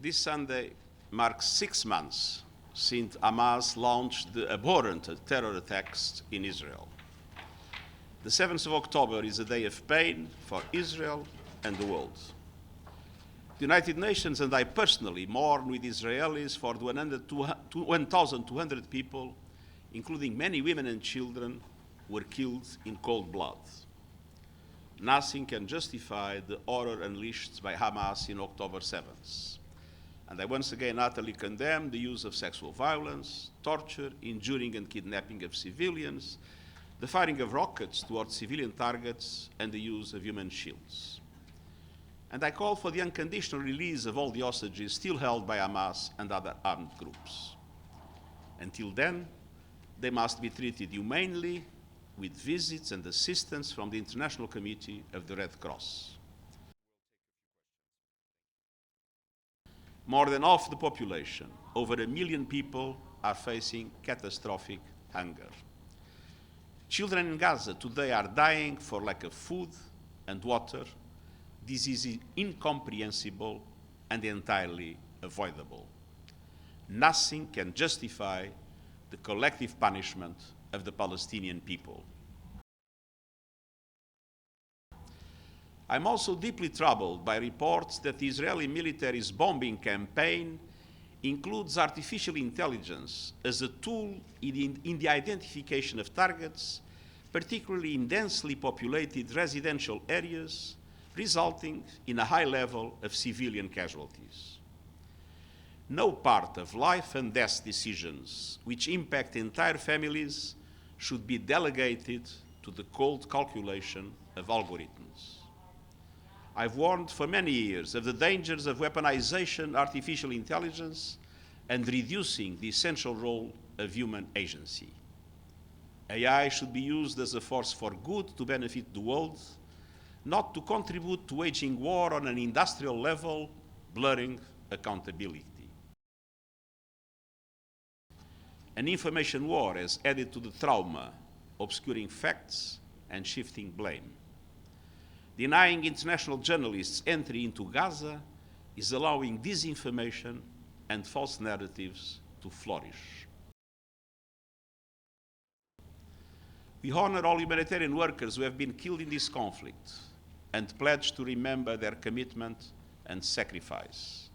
This Sunday marks 6 months since Hamas launched the abhorrent terror attacks in Israel. The 7th of October is a day of pain for Israel and the world. The United Nations and I personally mourn with Israelis for the 1,200 people, including many women and children, who were killed in cold blood. Nothing can justify the horror unleashed by Hamas in October 7th. And I once again utterly condemn the use of sexual violence, torture, injuring and kidnapping of civilians, the firing of rockets towards civilian targets, and the use of human shields. And I call for the unconditional release of all the hostages still held by Hamas and other armed groups. Until then, they must be treated humanely, with visits and assistance from the International Committee of the Red Cross. More than half the population, over 1 million people, are facing catastrophic hunger. Children in Gaza today are dying for lack of food and water. This is incomprehensible and entirely avoidable. Nothing can justify the collective punishment of the Palestinian people. I'm also deeply troubled by reports that the Israeli military's bombing campaign includes artificial intelligence as a tool in the identification of targets, particularly in densely populated residential areas, resulting in a high level of civilian casualties. No part of life and death decisions which impact entire families should be delegated to the cold calculation of algorithms. I've warned for many years of the dangers of weaponization artificial intelligence and reducing the essential role of human agency. AI should be used as a force for good to benefit the world, not to contribute to waging war on an industrial level, blurring accountability. An information war has added to the trauma, obscuring facts and shifting blame. Denying international journalists entry into Gaza is allowing disinformation and false narratives to flourish. We honor all humanitarian workers who have been killed in this conflict and pledge to remember their commitment and sacrifice.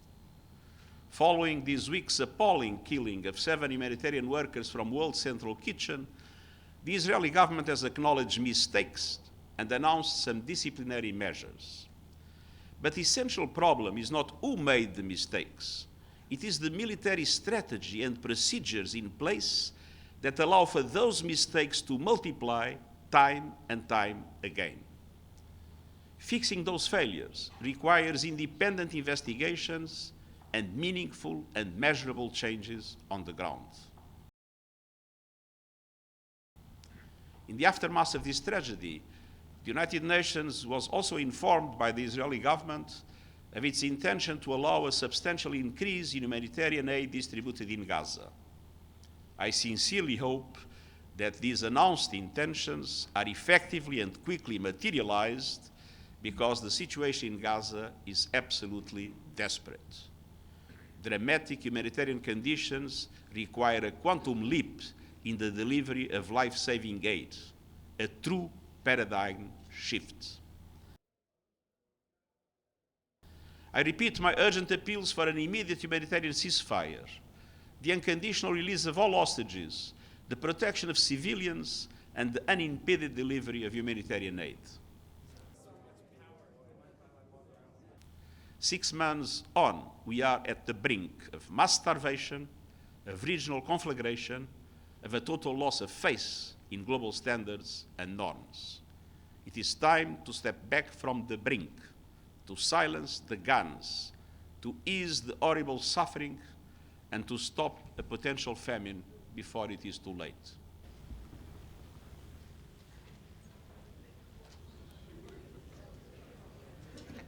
Following this week's appalling killing of 7 humanitarian workers from World Central Kitchen, the Israeli government has acknowledged mistakes and announced some disciplinary measures. But the essential problem is not who made the mistakes. It is the military strategy and procedures in place that allow for those mistakes to multiply time and time again. Fixing those failures requires independent investigations and meaningful and measurable changes on the ground. In the aftermath of this tragedy, the United Nations was also informed by the Israeli government of its intention to allow a substantial increase in humanitarian aid distributed in Gaza. I sincerely hope that these announced intentions are effectively and quickly materialized, because the situation in Gaza is absolutely desperate. Dramatic humanitarian conditions require a quantum leap in the delivery of life-saving aid, a true paradigm shift. I repeat my urgent appeals for an immediate humanitarian ceasefire, the unconditional release of all hostages, the protection of civilians, and the unimpeded delivery of humanitarian aid. 6 months on, we are at the brink of mass starvation, of regional conflagration, of a total loss of faith in global standards and norms. It is time to step back from the brink, to silence the guns, to ease the horrible suffering, and to stop a potential famine before it is too late.